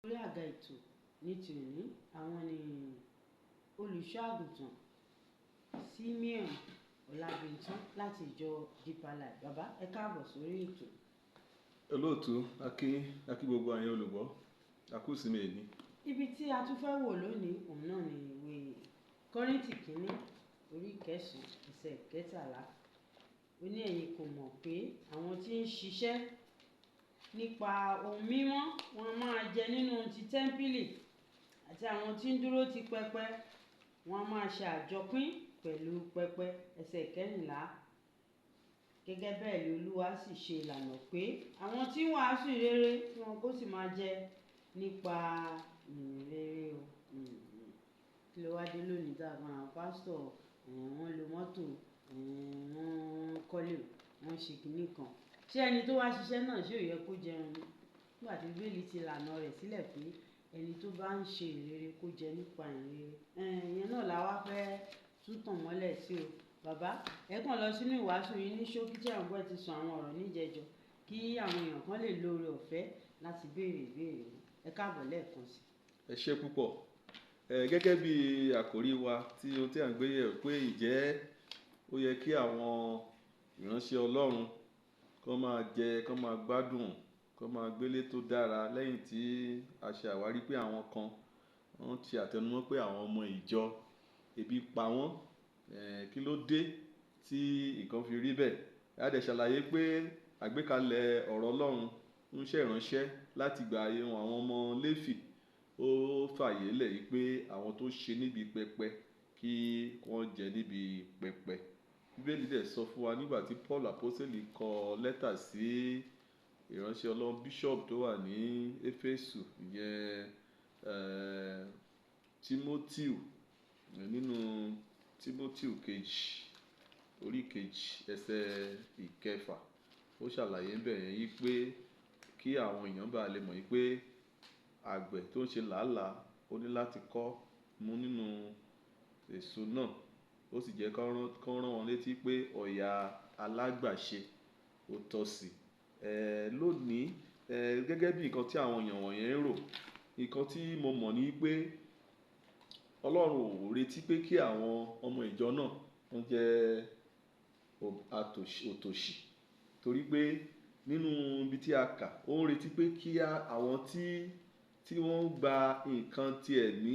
Orí àga ètò ní ti òní, àwọn ni olùṣọ́ àgùntàn Simeon Ọlábìntún láti ìjọ Deeper Life. Bàbá, ẹ káàbọ̀ sórí ètò. Olóòtú, akí gbogbo àyàn olùgbọ́, àkúsìmí èní. Ibi tí a tún fẹ́ wò lónìí, òun náà ni ìwé Kọ́ríńtì kínní orí 9 ẹsẹ̀ 13. Ó ní ẹ̀yin kò mọ̀ pé àwọn tí ń ṣiṣẹ́ nípa ohun mímọ́ wọn máa jẹ nínú ti tẹ́ḿpìlì, àti àwọn tí ń dúró ti pẹpẹ wọn máa ṣe àjọpín pẹ̀lú pẹpẹ. Ẹsẹ̀ 14. Gẹ́gẹ́ bẹ́ẹ̀ ni Olúwa sì ṣe ìlànà pé àwọn tí ń wàásù rere wọn kò sì máa jẹ nípa ìrere o. Kí ló wá dé lónìí tá a kan àwọn pásítọ̀ wọ́n lo mọ́tò, wọ́n kọ́lé, wọ́n ṣe kinní kan. Ṣé ẹni tó wá ṣiṣẹ́ náà ṣé ò yẹ kó jẹun ni? Nígbà tí Bíbélì ti lànà rẹ̀ sílẹ̀ pé ẹni tó bá ń ṣe ìrere kó jẹ nípa ìrere. Ìyẹn náà la wá fẹ́ tún tàn mọ́lẹ̀ sí o. Bàbá, ẹ kàn lọ sínú ìwàásù yín ní ṣókí tí àwọn ti sọ àwọn ọ̀rọ̀ níjẹjọ kí àwọn èèyàn kan lè lóore ọ̀fẹ́ láti béèrè ìbéèrè. Ẹ káàbọ̀ lẹ́ẹ̀kan sí. Ẹ ṣé púpọ̀. Gẹ́gẹ́ bí àkòrí wa tí ohun tí à ń gbé yẹ̀ pé ìjẹ́ ó yẹ kí àwọn ìránṣẹ́ Ọlọ́run kán máa jẹ, kán máa gbádùn, kán máa gbélé tó dára lẹ́yìn tí a ṣe àwárí pé àwọn kan wọ́n ti àtẹnumọ́ pé àwọn ọmọ ìjọ ebi pa wọ́n. Kí ló dé tí nǹkan fi rí bẹ́ẹ̀? A dẹ̀ ṣàlàyé pé àgbékalẹ̀ ọ̀rọ̀ Ọlọ́run ń ṣe ìránṣẹ́ láti gba ayé wọn àwọn ọmọ Léfì. Ó fàyè lẹ̀ yìí pé àwọn tó ṣe níbi pẹpẹ kí wọ́n jẹ níbi pẹpẹ. Bíbélì dẹ̀ sọ fún wa nígbà tí Paul Àpọ́sítélì kọ lẹ́tà sí ìránṣẹ́ Ọlọ́run bishop tó wà ní Éfésù, ìyẹn Tímótíù, nínú Tímótíù kejì orí 2 ẹsẹ̀ 9. Ó ṣàlàyé bẹ́ẹ̀ yìí pé kí àwọn èèyàn bá lè mọ̀ yìí pé àgbẹ̀ tó ń ṣe làálàá ó ní láti kọ́ mú nínú èso náà. Ó sì jẹ́ kán rán wọn létí pé ọ̀yà alágbàṣe ó tọ́ sí. Lónìí, gẹ́gẹ́ bí nǹkan tí àwọn èèyàn wọ̀nyẹn ń rò, nǹkan tí mo mọ̀ ni pé Ọlọ́run ò retí pé kí àwọn ọmọ ìjọ náà wọ́n jẹ́ òtòṣì, torí pé nínú ibi tí a kà ó ń retí pé kí àwọn tí wọ́n ń gba nǹkan ti ẹ̀mí,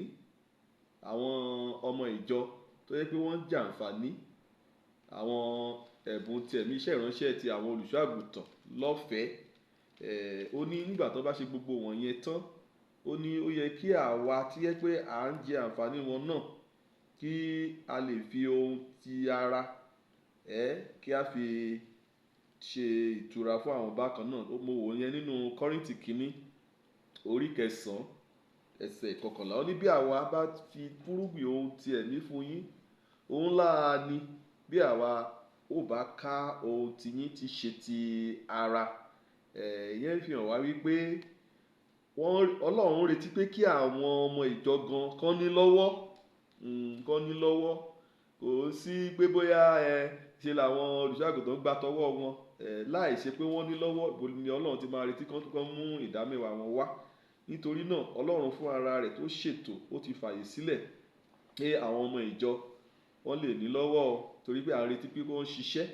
àwọn ọmọ ìjọ tó yẹ pé wọ́n ń jàǹfààní àwọn ẹ̀bùn ti ẹ̀mí, iṣẹ́ ìránṣẹ́ ti àwọn olùṣọ́ àgùntàn lọ́fẹ̀ẹ́. Ó ní nígbà tó bá ṣe gbogbo wọ̀nyẹn tán, ó ní ó yẹ kí àwa tí yẹ pé à ń jẹ àǹfààní wọn náà kí a lè fi ohun ti ara kí a fi ṣe ìtura fún àwọn bákan náà. Mo wò yẹn nínú Kọ́ríńtì kínní orí 9 ẹsẹ̀ 11. Ó ní bí àwa bá fi fúrúgbìn ohun ti ẹ̀mí fún yín, òun láà ni bí àwa ò bá ká ohun tí yín ti ṣe ti ara. Ìyẹn fi hàn wá wípé Ọlọ́run retí pé kí àwọn ọmọ ìjọ gan kán ní lọ́wọ́. Kò sí pé bóyá ṣe làwọn olùṣọ́ àgùntàn gbà tọwọ́ wọn, láì ṣe pé wọ́n ní lọ́wọ́. Ibo ni Ọlọ́run ti máa retí kán mú ìdámẹ́wàá wọn wá? Nítorí náà Ọlọ́run fún ara rẹ̀ tó ṣètò, ó ti fàyè sílẹ̀ pé àwọn ọmọ ìjọ wọ́n lè ní lọ́wọ́, torí pé à ń retí pé wọ́n ń ṣiṣẹ́.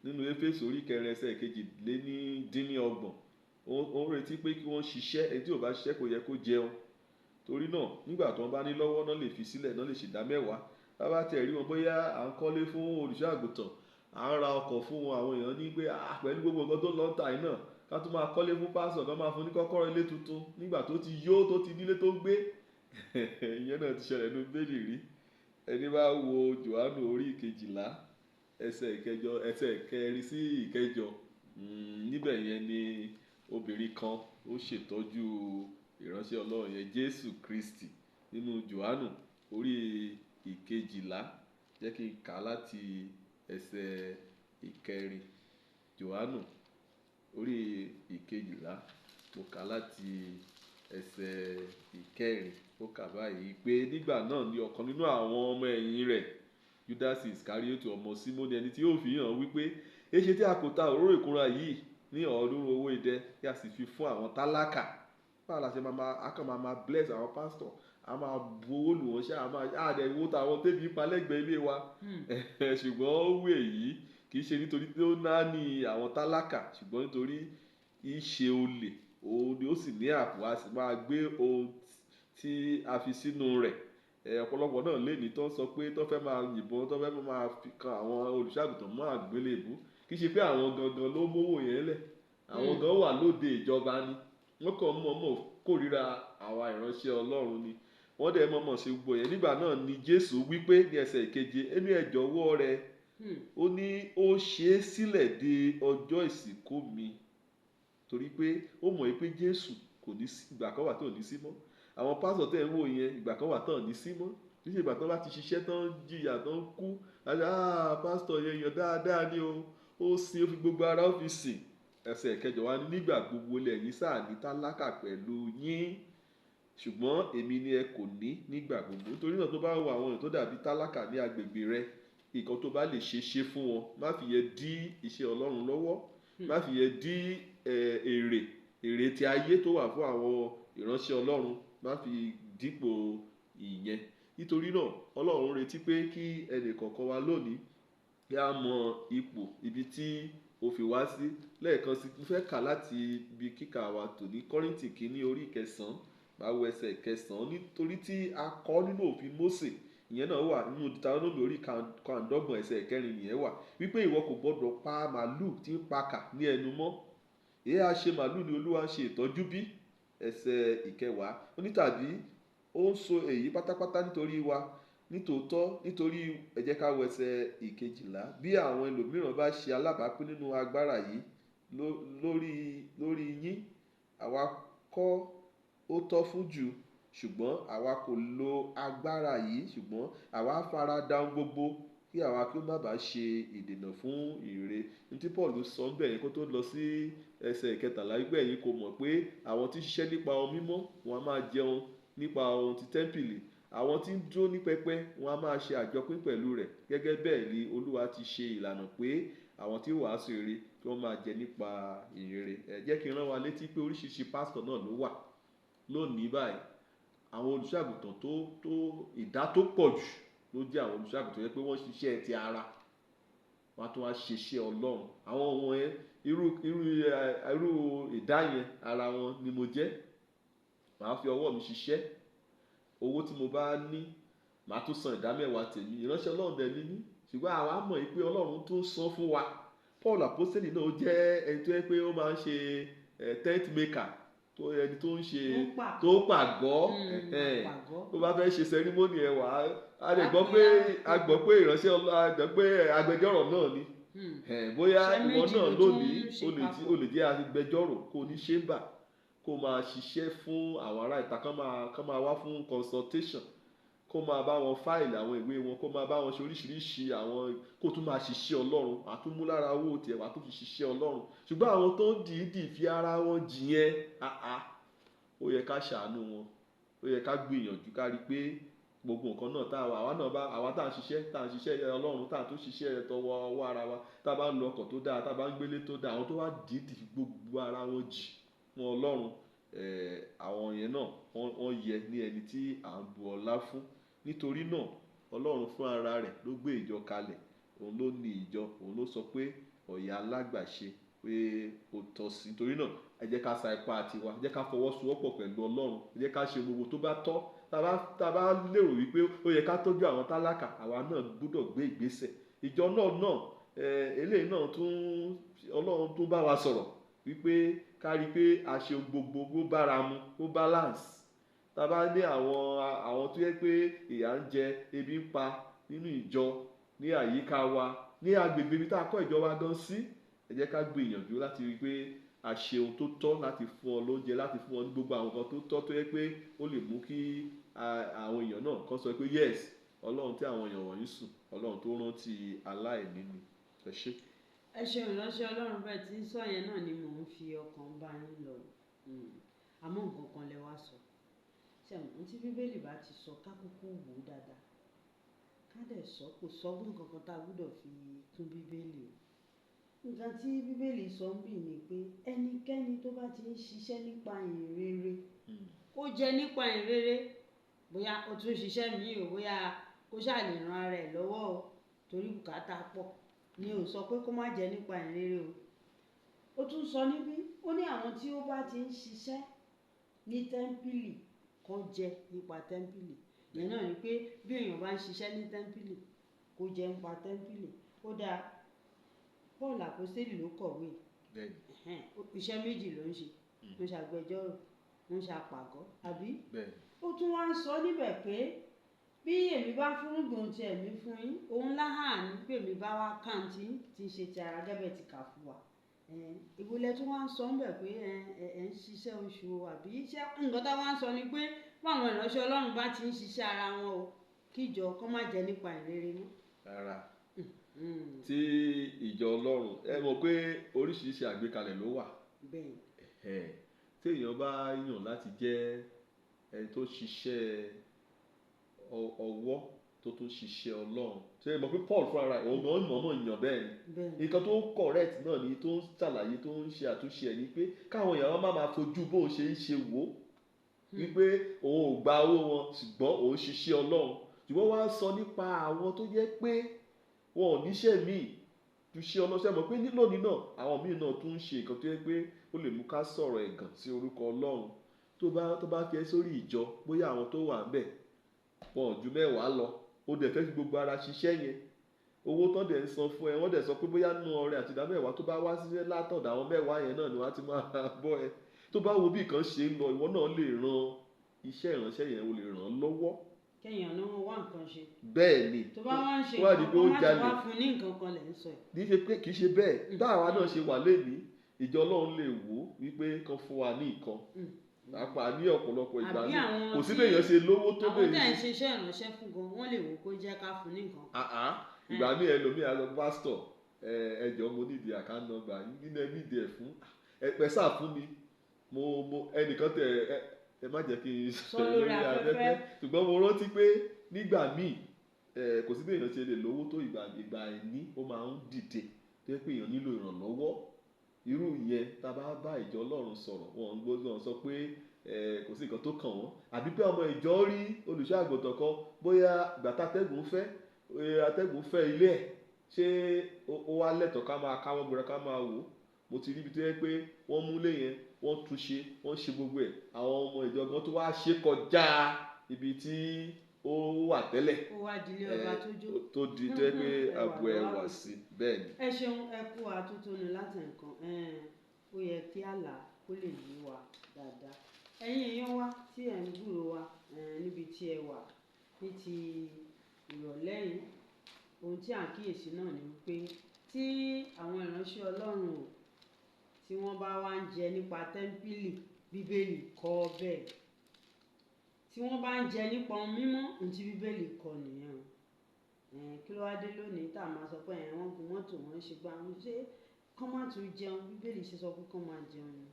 Nínú Éfésù orí 4 ẹsẹ̀ 22. Ó ń retí pé kí wọ́n ṣiṣẹ́. Ẹni tí ò bá ṣiṣẹ́ kò yẹ kó jẹun. Torí náà nígbà tí wọ́n bá ní lọ́wọ́ náà lè fi sílẹ̀, náà lè ṣe ìdámẹ́wàá. Bá tẹ̀ rí wọn bóyá à ń kọ́lé fún olùṣọ́ àgùntàn, à ń ra ọkọ̀ fún wọn, àwọn èèyàn ní pé pẹ̀lú gbogbo nǹkan tó lọ́ta yìí náà ká tún máa kọ́lé fún pásítọ̀, ká máa fún ní kọ́kọ́rọ́ ilé tuntun nígbà tó ti yó, tó ti nílé tó gbé. Ìyẹn náà ti ṣẹlẹ̀ nínú Bíbélì rí. Ẹni bá wo Jòhánù orí 12 ẹsẹ̀ 4 sí 8, níbẹ̀ yẹn ni obìnrin kan ó ṣètọ́jú ìránṣẹ́ Ọlọ́run yẹn Jésù Kristi. Nínú Jòhánù orí 12, jẹ́ kí n kà láti ẹsẹ̀ 4. Jòhánù orí 12, mo kà láti ẹsẹ̀ 4. Ó kà báyìí pé nígbà náà ni ọ̀kan nínú àwọn ọmọ ẹ̀yìn rẹ̀, Judas Iskariotu ọmọ Símónì, ẹni tí yóò fi hàn wípé èṣe tí a kò ta òróró ìkunra yìí ní 300 owó idẹ kí a sì fi fún àwọn tálákà. báwo la ṣe máa bless àwọn pastor, a máa bu owó lù wọ́n ṣá, a máa àdẹ̀ wo tàwọn tẹ́bi pa lẹ́gbẹ̀ẹ́ ilé wa. Ṣùgbọ́n ó wù èyí kì í ṣe nítorí pé ó náání àwọn tálákà, ṣùgbọ́n nítorí ìṣe olè òun ni ó sì ní àpò, a sì máa gbé ohun tí a fi sínú rẹ̀. Ọ̀pọ̀lọpọ̀ náà lè ní tó ń sọ pé tó fẹ́ máa yìnbọn, tó fẹ́ máa fi kan àwọn olùṣọ́-àgùntàn mọ́ àgbélébùú, kì í ṣe pé àwọn gangan ló mówó yẹn lẹ̀, àwọn gan wà lóde ìjọba ni, wọ́n kàn mọ̀ọ́mọ̀ kórìíra àwa ìránṣẹ́ Ọlọ́run ni, wọ́n dẹ̀ mọ̀ọ́mọ̀ ṣe gbogbo yẹn. Nígbà náà ni Jésù wípé ní ẹsẹ̀ ìkeje, ẹnu ẹ jọ̀wọ́ rẹ̀, ó ní ó ṣe é sílẹ̀ de ọjọ́ ìsìnkú mi, torí pé ó mọ̀ pé Jésù kò ní sí, ìgbà kan wà tó ní sí mọ́. Àwọn pásítọ̀ tẹ̀ ń wò yẹn, ìgbà kan wà tán ní sí mọ́, kì í ṣe ìgbà tán bá ti ṣiṣẹ́ tán jìyà tán kú, pásítọ̀ yẹn èèyàn dáadáa ni ó sin, ó fi gbogbo ara ó fi sìn. Ẹsẹ̀ ìkẹjọ wa ní nígbà gbogbo lẹ̀yin sáà ní tálákà pẹ̀lú yín, ṣùgbọ́n èmi ni ẹ kò ní nígbà gbogbo. Nítorí náà tó bá wo àwọn èèyàn tó dàbí tálákà ní agbègbè rẹ, nǹkan tó bá lè ṣe fún wọn, má fi yẹ dí iṣẹ́ Ọlọ́run lọ́wọ́, má fi yẹ dí èrè tí ayé tó wà fún àwọn ìránṣẹ́ Ọlọ́run, má fi dípò ìyẹn. Nítorí náà Ọlọ́run retí pé kí ẹnì kọ̀ọ̀kan wa lónìí kí a mọ ipò ibi tí ó fi wá sí. Lẹ́ẹ̀kan sí, mo fẹ́ kà láti ibi kíkà wa tòní, Kọ́ríńtì kìíní orí 9, máa wo ẹsẹ̀ 9. Nítorí tí a kọ nínú òfin Mósè, ìyẹn náà wà nínú Deuteronomy orí 25 ẹsẹ̀ 4 nìyẹn wà, wípé ìwọ kò gbọdọ̀ pa màlúù tí ń pakà ní ẹnu mọ́. Èé a ṣe màlúù ni Olúwa ṣe ìtọ́jú bí? Ẹsẹ̀ 10, ó ní tàbí ó ń so èyí pátápátá nítorí wa, nítòótọ́ nítorí, ẹ jẹ́ ká wo ẹsẹ̀ 11, bí àwọn ẹlòmíràn bá ṣe alábàápín nínú agbára yìí lórí yín, àwa kọ́ ó tọ́ fún jù, ṣùgbọ́n àwa kò lo agbára yìí, ṣùgbọ́n àwa fara da ohun gbogbo kí àwa kí ó má bàa ṣe ìdènà fún ìre. Ní tí Paul sọ ń bẹ̀ yẹn kó tó lọ sí ẹsẹ̀ 13, wípé ẹ̀yin kò mọ̀ pé àwọn tí ń ṣiṣẹ́ nípa ohun mímọ́ wọn a máa jẹun nípa ohun ti tẹ́ḿpìlì, àwọn tí ń dúró ní pẹpẹ wọn a máa ṣe àjọpín pẹ̀lú rẹ̀. Gẹ́gẹ́ bẹ́ẹ̀ ni Olúwa ti ṣe ìlànà pé àwọn tí ó wàásù ìre kí wọ́n máa jẹ nípa ìyìnrere. Jẹ́ kí n rán wa létí pé oríṣiríṣi pásítọ̀ náà ló wà lónìí báyìí. Àwọn olùṣọ́-àgùntàn tó ìdá tó pọ̀ jù ló jẹ́ àwọn olùṣọ́-àgùntàn yẹn pé wọ́n ṣiṣẹ́ ti ara, wọ́n á tún wá ṣe iṣẹ́ Ọlọ́run. àwọn ohun yẹn irú ìdá yẹn ara wọn ni mo jẹ́. Màá fi ọwọ́ mi ṣiṣẹ́, owó tí mo bá ní màá tún san ìdámẹ́wàá tèmi, ìránṣẹ́ Ọlọ́run dẹ̀ ni mí, ṣùgbọ́n àwa mọ̀ pé Ọlọ́run tó san fún wa. Paul àpọ́sítélì náà jẹ́ ẹni tó yẹ pé ó máa ń ṣe tent maker, ẹni tó ń ṣe tó pàgọ́, tó bá fẹ́ ṣe sẹrímónì ẹwà, a gbọ́ pé ìránṣẹ́ Ọlọ́run, pé agbẹjọ́rò náà ni. Bóyá ìwọ náà lónìí o lè jẹ́ agbẹjọ́rò kó ní chamber, kó máa ṣiṣẹ́ fún àwọn ará ìta, kán máa wá fún consultation, kó máa bá wọn fáìlì àwọn ìwé wọn, kó máa bá wọn ṣe oríṣiríṣi kó tún máa ṣiṣẹ́ Ọlọ́run, àtúmú lára owó tiẹ̀ wá tó fi ṣiṣẹ́ Ọlọ́run. Ṣùgbọ́n àwọn tó ń dìídì fi ara wọn jìyẹn, ó yẹ ká ṣàánú wọn, ó yẹ ká gbìyànjú ká rí pé gbogbo nǹkan náà àwa tá à ń ṣiṣẹ́ Ọlọ́run, tá à tún ṣiṣẹ́ tọwọ́ ọwọ́ ara wa, tá a bá ń lo ọkọ̀ tó dáa, tá a bá ń gbélé tó dáa, àwọn tó wá dìídì gbogbo ara wọn jì fún Ọlọ́run, àwọn yẹn náà wọ́n yẹ ní ẹni tí à ń bu ọlá fún. Nítorí náà Ọlọ́run fún ara rẹ̀ ló gbé ìjọ kalẹ̀, òun ló ní ìjọ, òun ló sọ pé ọ̀yà alágbàṣe pé ó tọ́ sí. Nítorí náà ẹ jẹ́ ká sa ipá tiwa, ẹ jẹ́ ká fọwọ́sowọ́pọ̀ pẹ̀lú Ọlọ́run, ẹ jẹ́ ká ṣe gbogbo tó bá tọ́. Tá a bá lérò wípé ó yẹ ká tọ́jú àwọn tálákà, àwa náà gbọ́dọ̀ gbé ìgbésẹ̀. Ìjọ náà eléyìí náà Ọlọ́run tún bá wa sọ̀rọ̀ wípé ká rí pé a ṣe gbogbo bó bára mu, bó balance. Tá a bá ní àwọn tó yẹ pé ìyà ń jẹ, ebi ń pa nínú ìjọ, ní àyíká wa, ní agbègbè ibi tá a kọ́ ìjọ wa gan sí, ẹ jẹ́ ká gbìyànjú láti rí pé a ṣe ohun tó tọ́, láti fún ọ lóúnjẹ, láti fún ọ ní gbogbo àwọn nǹkan tó tọ́ tó yẹ pé ó lè mú kí àwọn èèyàn náà kàn sọ pé yes, Ọlọ́run tí àwọn èèyàn wọ̀nyí sùn, Ọlọ́run tó rántí aláìní ni. Ẹ ṣé. Ẹ ṣe ìránṣẹ́ Ọlọ́run, bẹ́ẹ̀ tí ń sọ yẹn náà ni mò ń fi ọkàn bá yín lọ. Àmọ́ nǹkan kan lẹ wá sọ, ṣẹ̀mọ̀ tí Bíbélì bá ti sọ ká kúkú wò ó dáadáa, ká dẹ̀ sọ kò sọ́gbọ́n kankan tá a gbọ́dọ̀ fi kún Bíbélì o. nǹkan tí bíbélì sọ ń bì ní pé ẹnikẹ́ni tó bá ti ń ṣiṣẹ́ nípa ìrere ó jẹ́ nípa ìrere, bóyá ó tún ṣiṣẹ́ míì o, bóyá kó ṣáà lè ran ara ẹ̀ lọ́wọ́ o torí bùkátà pọ̀, ni ò sọ pé kó má jẹ́ nípa ìrere o. Ó tún sọ níbí, ó ní àwọn tí ó bá ti ń ṣiṣẹ́ ní tẹ́ḿpìlì kan jẹ nípa tẹ́ḿpìlì. Ìyẹn náà ni pé bí èèyàn bá ń ṣiṣẹ́ ní tẹ́ḿpìlì kó jẹ nípa tẹ́ḿpìlì. Ó dáa, Paul àpọ́stélì ló kọ̀wé, iṣẹ́ méjì ló ń ṣe, ó ń ṣàgbẹjọ́rò, ó ń ṣàpàgọ́, àbí? Ó tún wá ń sọ níbẹ̀ pé bí èmi bá fúnrúgbìn ti ẹ̀mí fún yín, òun láhàn ní pé èmi bá wá kàǹtì tí ń ṣe ti ara gẹ́gẹ́ ti kà fún wa. Ìwòlẹ̀ tún wá ń sọ níbẹ̀ pé ẹ̀ ń ṣiṣẹ́ oṣù àbí iṣẹ́ nǹkan tá wá ń sọ ni pé báwọn ìránṣẹ́ Ọlọ́run bá ti ń ṣiṣẹ́ ara wọn o kíjọ kó má jẹ́ nípa ìrere mọ́. Rárá, tí ìjọ Ọlọ́run ẹ mọ̀ pé oríṣiríṣi àgbékalẹ̀ ló wà. Tí èèyàn bá yàn láti jẹ́ ẹni tó ṣiṣẹ́ ọwọ́ tó tún ṣiṣẹ́ Ọlọ́run, ṣe mọ̀ pé Paul fúnra rẹ̀ òun gan mọ̀ọ́mọ̀ yàn bẹ́ẹ̀ ni. Nǹkan tó correct náà ni tó ń ṣàlàyé tó ń ṣe àtúnṣe ẹ̀ ni pé káwọn èèyàn má máa fojú bóun ṣe ń ṣe wò ó wípé òun ò gba owó wọn ṣùgbọ́n òun ṣiṣẹ́ Ọlọ́run. Ṣùgbọ́n wá sọ nípa àwọn tó jẹ́ pé wọn ò níṣẹ́ míì ju ṣe ọlọ́ṣẹ́ mọ̀ pé lónìí náà àwọn míì náà tún ń ṣe nǹkan tó yẹ pé ó lè mú ká sọ̀rọ̀ ẹ̀gàn sí orúkọ Ọlọ́run. Tó bá fi ẹ́ sórí ìjọ, bóyá àwọn tó wà ńbẹ̀ wọn ò ju 10 lọ, ó dẹ̀ fẹ́ fi gbogbo ara ṣiṣẹ́ yẹn, owó tán dẹ̀ ń san fún ẹ, wọ́n dẹ̀ sọ pé bóyá nínú ọrẹ àti ìdámẹ́wàá tó bá wá sílẹ̀ látọ̀dọ̀ àwọn 10 yẹn náà ni wọ́n á ti máa bọ́ ẹ. Tó bá wo bí nǹkan ṣe ń lọ, ìwọ náà lè ran iṣẹ́ ìránṣẹ́ yẹn, o lè ràn án lọ́wọ́. Kéèyàn náà wá nǹkan ṣe. Bẹ́ẹ̀ ni. Tó bá wá ń ṣe nǹkan kan má ti wá fún ní nǹkan kan lẹ̀ ń sọ ẹ̀. Kì í ṣe bẹ́ẹ̀, táwa náà ṣe wà lénìí, ìjọ Ọlọ́run lè wò ó wípé kán fún wa ní nǹkan. Àpá ní ọ̀pọ̀lọpọ̀ ìgbà ní kò sí bẹ́ẹ̀ yẹn ṣe lówó tó bẹ́ẹ̀. Àwọn tẹ̀ ń ṣe iṣẹ́ ìránṣẹ́ fún gan, wọ́n lè wò kó jẹ́ ká fún ní nǹkan. Ìgbà míì ẹlòmíì á lọ pásítọ̀, ẹjọ́ mo nídìí account number nínú ẹbí ìdí ẹ̀ fún ẹ̀pẹ́sà fún mi, ẹnìkan tẹ ẹ má jẹ́ kí n sọ lórí afẹ́fẹ́, ṣùgbọ́n mo rántí pé nígbà míì kò sí bẹ́ẹ̀ yẹn ṣe lè lówó tó ìgbà ẹ̀ní ó máa ń dìde tó yẹ pé èèyàn nílò ìrànlọ́wọ́. Irú yẹn tá a bá bá ìjọ Ọlọ́run sọ̀rọ̀, wọn gbọ́dọ̀ sọ pé kò sí nǹkan tó kàn wọ́n, àbí pé ọmọ ìjọ rí olùṣọ́ àgùntàn kan bóyá ìgbà atẹ́gùn fẹ́ ilé ẹ̀, ṣé ó wá lẹ́tọ̀ọ́ ká máa káwọ́ gbéra ká máa wò ó. Mo ti rí ibi tó yẹ pé wọ́n mú lé yẹn, wọ́n tún ṣe, wọ́n ṣe gbogbo ẹ̀, àwọn ọmọ ìjọ gan tó wá ṣe kọjá ibi tí ó wà tẹ́lẹ̀. Ó wá dilé ọba tó jó. Tó di tó yẹ pé àbò ẹ̀ wà sí bẹ́ẹ̀ ni. Ẹ ṣeun, ẹ kú àtúntòní láti nǹkan, ó yẹ kí àlà kó lè yé wa dáadáa. Ẹ̀yin èèyàn wa tí ẹ̀ ń gbúrò wa níbi tí ẹ wà ní ti ìrọ̀lẹ́ yìí, ohun tí à ń kíyèsí náà ni pé tí àwọn ìránṣẹ́ Ọlọ́run ò tí wọ́n bá wá ń jẹ nípa tẹ́ḿpìlì, bíbélì kọ́ bẹ́ẹ̀. Tí wọ́n bá ń jẹ nípa ohun mímọ́, ohun tí bíbélì kọ́ nìyẹn. Kí ló wá dé lónìí tá a máa sọ pé wọ́n gun mọ́tò wọ́n ṣe gbá wọn, ṣé kán má tún jẹun? Bíbélì ṣe sọ pé kán máa jẹun ni.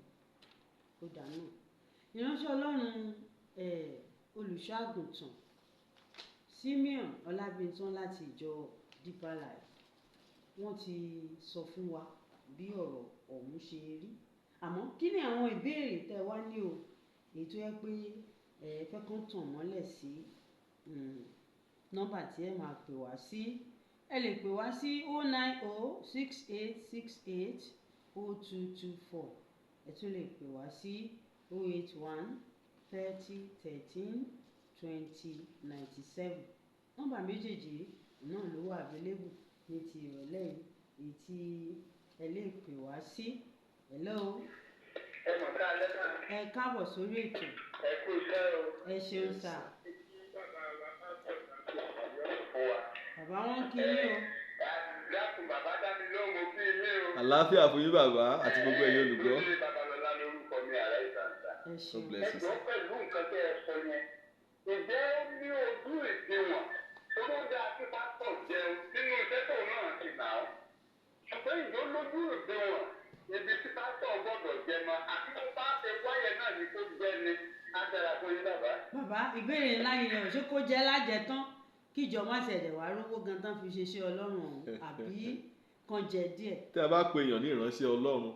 Ó dà náà. Ìránṣẹ́ Ọlọ́run olùṣọ́ àgùntàn Simeon Ọlábìntán láti ìjọ Deeper Life, wọ́n ti sọ fún wa bí ọ̀rọ̀ ọ̀hún ṣe rí. Àmọ́ kí ni àwọn ìbéèrè tẹ́ wá ní o, èyí tó yẹ pé fẹ́ kán tàn mọ́lẹ̀ sí nọ́mbà tí ẹ máa pè wá sí. Ẹ lè pè wá sí 09068680224. Ẹ tún lè pè wá sí 08130132097. Nọ́mbà méjèèjì náà ló wà available ní ti ìrọ̀lẹ́ yìí, èyí tí ẹ lè pè wá sí. Hello. Ẹ mọ̀ ká lẹ́ka. Ẹ káàbọ̀ sórí ètò. Ẹ kú iṣẹ́ o. Ẹ ṣeun sà. Bàbá wọn kí yín o. Dákun bàbá dá mi lóhùn, mo kí yín o. Àlàáfíà fún yín bàbá àti gbogbo ẹ̀yin olùgbọ́. Lórí Babalọlá lórúkọ mi àrà ìsàǹsà. Ẹ ṣeun. Ẹjọ́ pẹ̀lú nǹkan tẹ́ ẹ sọ yẹn. Ǹjẹ́ ó ní ojú ìdíwọ̀n tó ló dáa kí pásítọ̀ jẹun nínú iṣẹ́ tó náà ti nà ó? Ṣùgbọ́n ìjọ lójú ìdíwọ̀n ibi tí pásítọ̀ gbọ́dọ̀ jẹ mọ́ àti tó bá ṣe wáyé náà ni kó jẹ́ ni á dára fún yín bàbá. Bàbá ìbéèrè ńlá yẹn ò ṣe kó jẹ́ lájẹ tán kí ìjọ má ṣẹ̀dẹ̀ wá rówó gan tán fi ṣe iṣẹ́ Ọlọ́run ọ̀hún, àbí kan jẹ díẹ̀. tí a bá pe èèyàn ní ìránṣẹ́ Ọlọ́run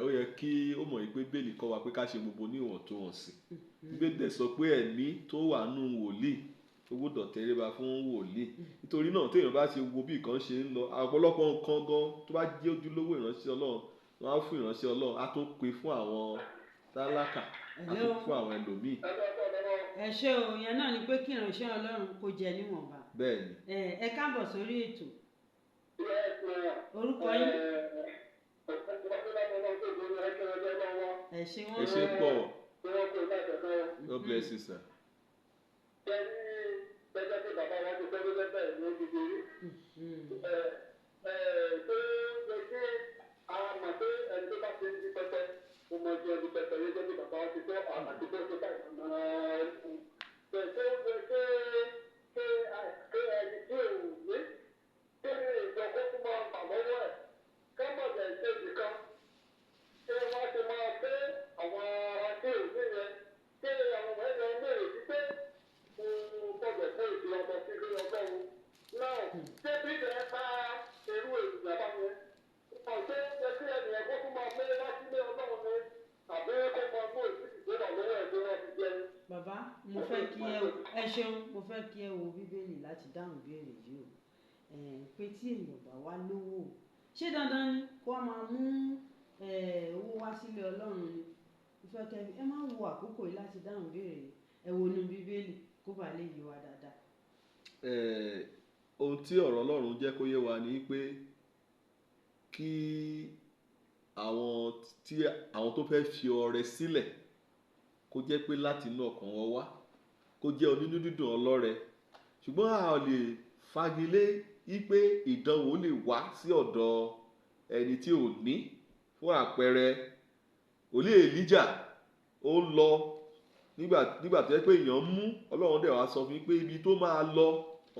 ó yẹ kí ó mọ̀ pé Bíbélì kọ́ wa pé ká ṣe gbogbo ní ìwọ̀ntúnwọ̀nsì. Bíbélì dẹ̀ sọ pé ẹ̀mí tó wà nù wòlíì ó gbọ́dọ̀ tẹríba fún wòlíì. Nítorí náà téèyàn bá ṣe wo bí nǹkan ṣe ń lọ ọ̀pọ̀lọpọ̀ nǹkan gan tó bá jẹ́ ojúlówó ìránṣẹ́ Ọlọ́run wọ́n á fún ìránṣẹ́ Ọlọ́run á tó pe fún àwọn tálákà á tó fún àwọn ẹlòmíì. ẹ ṣé o, ìyẹn náà ni pé kí ìránṣẹ́ Ọlọ́run kó jẹ níwọ̀nba. Bẹ́ẹ̀ni. ẹ káàbọ̀ sórí ètò. orúkọ yín. ẹ ṣé wọ́n. ẹ ṣé pọ̀. God bless you, sir. Bàbá, mo fẹ́ kí ẹ ṣeun, mo fẹ́ kí ẹ wo Bíbélì láti dáhùn ìbéèrè yìí o. Pé tí èèyàn bá wá lówó, ṣé dandan ni kó a máa mú owó wá sílé Ọlọ́run ni? Mo fẹ́ kí ẹ máa wo àkókò yìí láti dáhùn ìbéèrè yìí. Ẹ wo inú Bíbélì kó bàa lè yé wa dáadáa. Ohun tí ọ̀rọ̀ Ọlọ́run jẹ́ kó yé wa ni pé kí àwọn tó fẹ́ fi ọrẹ sílẹ̀ kó jẹ́ pé láti inú ọkàn wọn wá, kó jẹ́ onínú dídùn ọlọ́rẹ. Ṣùgbọ́n a lè fagilé wípé ìdánwò lè wá sí ọ̀dọ̀ ẹni tí ò ní. Fún àpẹẹrẹ wòlíì Èlíjà ó lọ nígbà tó jẹ́ pé èèyàn mú Ọlọ́run dẹ̀ wá sọ fún pé ibi tó máa lọ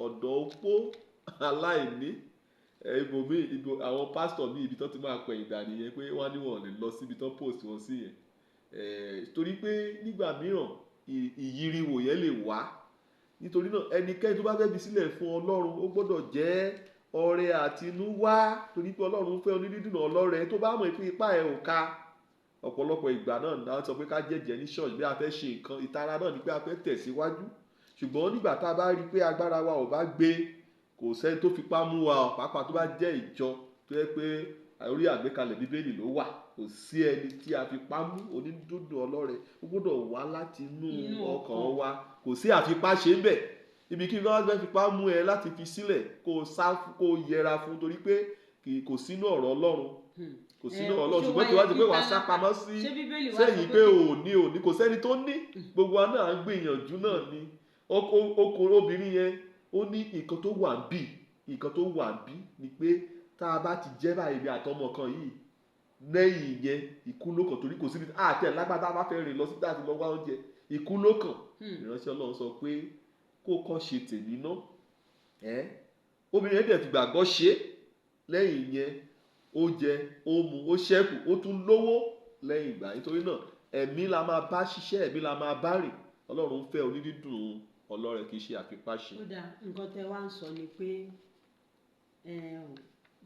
ọ̀dọ̀ opó aláìní. Àwọn pásítọ̀ ní ibi tó ti máa pẹ̀yìn dà nìyẹn pé wọ́n á ní wọn lè lọ síbi tó post wọn sí yẹn. Torí pé nígbà mìíràn ìyíriwò yẹn lè wá. Nítorí náà ẹnikẹ́ni tó bá fẹ́ fi sílẹ̀ fún Ọlọ́run ó gbọ́dọ̀ jẹ́ ọrẹ àtinúwá. Torí pé Ọlọ́run fẹ́ onídídùn ọlọ́rẹ. Tó bá mọ̀ pé ipá ẹ̀ ò ká, ọ̀pọ̀lọpọ̀ ìgbà náà ni wọ́n sọ pé ká jẹ́jẹ́ ní ṣọ́ọ̀ṣì bí a fẹ́ ṣe nǹkan ìtara náà ni pé a fẹ́ tẹ̀síwájú. Ṣùgbọ́n nígbà tá a bá rí pé agbára wa ò bá gbé, kò sẹ́ni tó fipá mú wa pàápàá tó bá jẹ́ ìjọ tó yẹ pé orí àgbékalẹ̀ Bíbélì ló wà. Kò sí ẹni tí a fipá mú onídídùn ọlọ́rẹ. Ó gbọ́dọ̀ wá láti inú ọkàn wa. Kò sí àfipá ṣe ń bẹ̀. Ibi kí wọ́n fẹ́ fipá mú ẹ láti fi sílẹ̀ kó yẹra fún torí pé kò sínú ọ̀rọ̀ Ọlọ́run. Kò sínú ọ̀rọ̀ Ọlọ́run ṣùgbọ́n kí wọ́n ti pé wàá sá pamọ́ sí sẹ́yìn pé òní kò sẹ́ni tó ní. Gbogbo wa náà ń gbìyànjú náà ni. Obìnrin yẹn ó ní nǹkan tó wà ń bí ni pé tá a bá ti jẹ́ báyìí bí àtọmọ kan yìí lẹ́yìn yẹn ikú ló kàn torí kò síbi àtẹ lágbàdá bá fẹ́ rìn lọ sí láti lọ wá oúnjẹ ikú ló kàn. Ìránṣẹ́ Ọlọ́run sọ pé kó kàn ṣe tèmi ná. Obìnrin yẹn dẹ̀ fi gbàgbọ́ ṣe lẹ́yìn yẹn ó jẹ ó mu ó ṣẹ́kù ó tún lówó lẹ́yìn ìgbà. Nítorí náà ẹ̀mí la máa bá ṣiṣẹ́, ẹ̀mí la máa bá rìn. Ọlọ́run fẹ́ onídídùn ọlọ́rẹ kì í ṣe àfipáṣe. Ó dáa, nǹkan tẹ́ wá ń sọ ni pé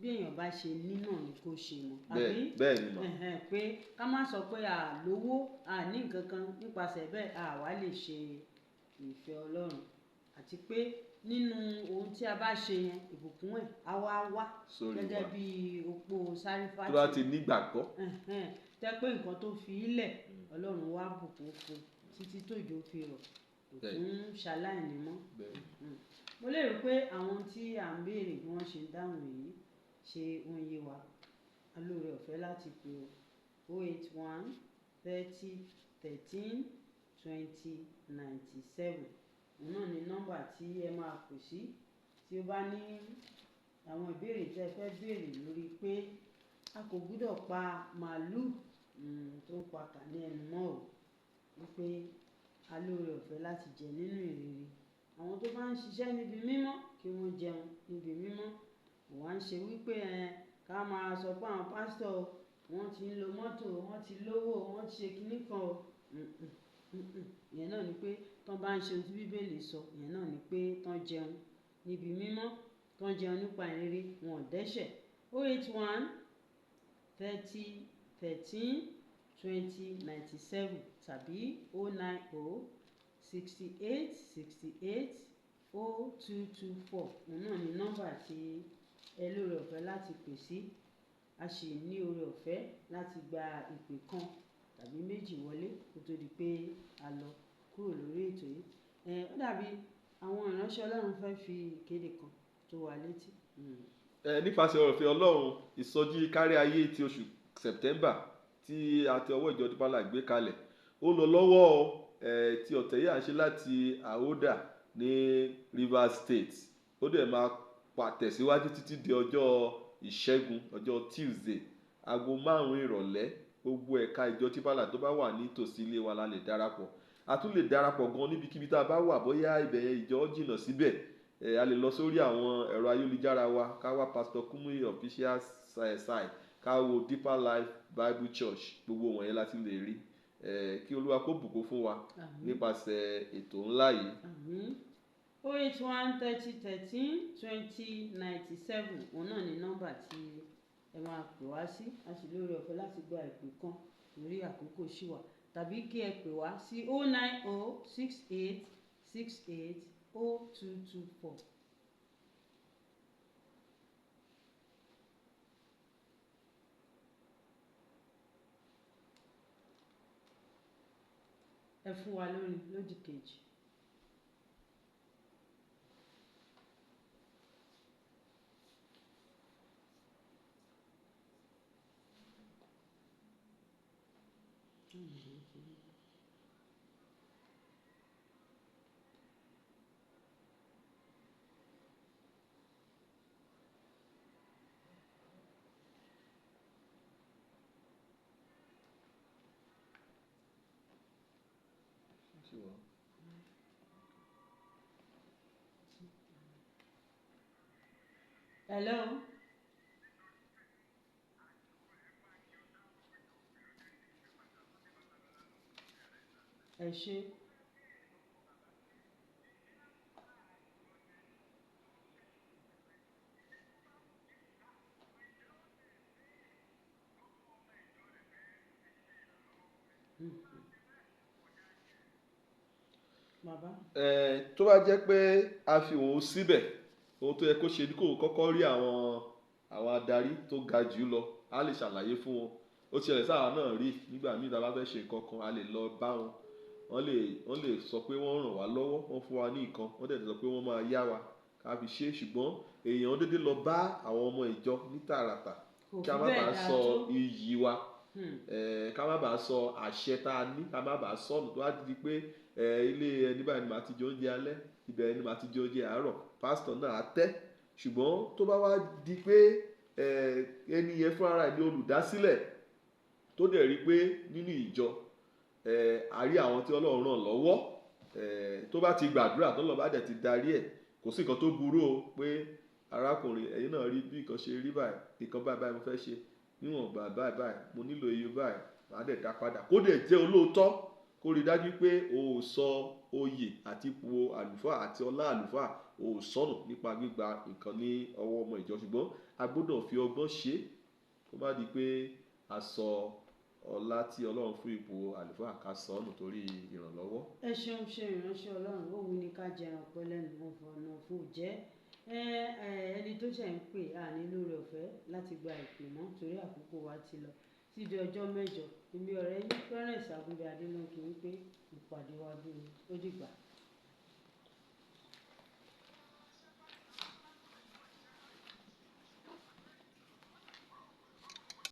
bí èèyàn bá ṣe ní náà ni kó ṣe mọ́. Bẹ́ẹ̀ ni mà. Pé ká má sọ pé a lówó a ní nǹkan kan nípasẹ̀ bẹ́ẹ̀ a wá lè ṣe ìfẹ́ Ọlọ́run. Àti pé nínú ohun tí a bá ṣe yẹn ìbùkún ẹ̀ á wá gẹ́gẹ́ bí opó Sárífátì. Tó bá ti nígbàgbọ́. Tẹ́ pé nǹkan tó fi ilẹ̀ Ọlọ́run wá bùkún fún títí tó ìjọ fi rọ̀ kò tún ṣaláìní mọ́. Mo lérò pé àwọn tí à ń béèrè bí wọ́n ṣe ń dáhùn yìí ṣe ohun yé wa. A lóore ọ̀fẹ́ láti pè 081 30 13 20 97. Òun náà ni nọ́mbà tí ẹ máa pè sí tí ó bá ní àwọn ìbéèrè tí ẹ fẹ́ béèrè lórí pé a kò gbúdọ̀ pa màálù tó ń pa kà ní ẹnu mọ́ ò wípé a lóore ọ̀fẹ́ láti jẹ nínú ìrírí. Àwọn tó bá ń ṣiṣẹ́ níbi mímọ́ kí wọ́n jẹun níbi mímọ́. Kò wá ń ṣe wípé ká máa sọ pé àwọn pásítọ̀ wọ́n ti ń lo mọ́tò, wọ́n ti lówó, wọ́n ti ṣe kinní kan o. Ìyẹn náà ni pé tán bá ń ṣe ohun tí Bíbélì sọ, ìyẹn náà ni pé tán jẹun níbi mímọ́, tán jẹun nípa ìrírí, wọn ò dẹ́ṣẹ̀. 081 30 13 20 97 tàbí 090 68 68 0224. Òun náà ni nọ́mbà tí ẹ lóore ọ̀fẹ́ láti pè sí. A sì ní oore ọ̀fẹ́ láti gba ìpè kan tàbí méjì wọlé kó tó di pé a lọ kúrò lórí ètò yìí. Ó dàbí àwọn ìránṣẹ́ Ọlọ́run fẹ́ fi ìkéde kan tó wà létí. Nípasẹ̀ ọ̀rọ̀fẹ́ Ọlọ́run, ìsọjí kárí ayé ti oṣù September tí a ti ọwọ́ ìjọ Deeper Life gbé kalẹ̀ ó lọ lọ́wọ́ tí ọ̀tẹ̀ yìí à ń ṣe láti Àhódà ní Rivers State. Ó dẹ̀ máa tẹ̀síwájú títí di ọjọ́ ìṣẹ́gun, ọjọ́ Tuesday, aago 5 ìrọ̀lẹ́. Gbogbo ẹ̀ka ìjọ Deeper Life tó bá wà nítòsí ilé wa la lè darapọ̀. A tún lè darapọ̀ gan níbikíbi tá a bá wà, bóyá ibẹ̀ ìjọ jìnnà síbẹ̀. A lè lọ sórí àwọn ẹ̀rọ ayélujára wa, ká wá Pastor Kumuyi official site, ká wo Deeper Life Bible Church, gbogbo wọ̀nyẹn láti lè rí. Kí Olúwa kó bùkún fún wa nípasẹ̀ ètò ńlá yìí. Àmín. 081 30 13 20 97. Òun náà ni nọ́mbà tí ẹ máa pè wá sí. A sì lóore ọ̀fẹ́ láti gba ìpè kan lórí àkókò ṣì wà. Tàbí kí ẹ pè wá sí 090 68 68 0224. Ẹ fún wa lódì kejì. Hello. Ẹ ṣé. Bàbá. Tó bá jẹ́ pé a fi òun síbẹ̀, ohun tó yẹ kó ṣe ni kó kọ́kọ́ rí àwọn adarí tó ga jù lọ, a lè ṣàlàyé fún wọn. Ó ti ṣẹlẹ̀ sáà náà rí nígbà míì tá a bá fẹ́ ṣe nǹkan kan, a lè lọ bá wọn. Wọ́n lè sọ pé wọ́n ràn wá lọ́wọ́, wọ́n fún wa ní nǹkan, wọ́n dẹ̀ sọ pé wọ́n máa yá wa ká fi ṣe. Ṣùgbọ́n èèyàn dédé lọ bá àwọn ọmọ ìjọ ní tààràtà kí a má bàa sọ iyì wa, ká má bàa sọ àṣẹ tá a ní, ká má bàa sọnù. Tó bá di pé ilé ẹni báyìí ni màá ti jẹ oúnjẹ alẹ́, ibẹ̀ ni màá ti jẹ oúnjẹ àárọ̀, pásítọ̀ náà á tẹ́. Ṣùgbọ́n tó bá wá di pé ẹni yẹn fún ara ẹ̀ ní olùdásílẹ̀ tó dẹ̀ rí pé nínú ìjọ a rí àwọn tí Ọlọ́run ràn lọ́wọ́, tó bá ti gbàdúrà tó lọ bá dẹ̀ ti darí ẹ̀, kò sí nǹkan tó burú o pé arákùnrin ẹ̀yin náà rí bí nǹkan ṣe rí báyìí, nǹkan báyìí mo fẹ́ ṣe níwọ̀n gbà báyìí, mo nílò iye báyìí, màá dẹ̀ dá padà. Kó dẹ̀ jẹ́ olóòótọ́, kó rí dájú pé o ò sọ oyè àti ipò àlùfáà àti ọlá àlùfáà o ò sọnù nípa gbígba nǹkan ní ọwọ́ ọmọ ìjọ. Ṣùgbọ́n a gbọ́dọ̀ fi ọgbọ́n ṣe kó má di pé a sọ ọlá tí Ọlọ́run fún ipò àlùfáà ká sọnù torí ìrànlọ́wọ́. Ẹ ṣeun ṣe ìránṣẹ́ Ọlọ́run, ó wù ní ká jẹran pẹ́ lẹ́nu ọ̀nà fún jẹ́. Ẹni tó ṣẹ̀ ń pè á nílò rẹ̀ ọ̀fẹ́ láti gba ìpè mọ́ torí àkókò wa ti lọ. Tí di ọjọ́ mẹ́jọ, èmi ọ̀rẹ́ yín Florence Agunbíadé ló kí n pé ìpàdé wa bí ó dìgbà.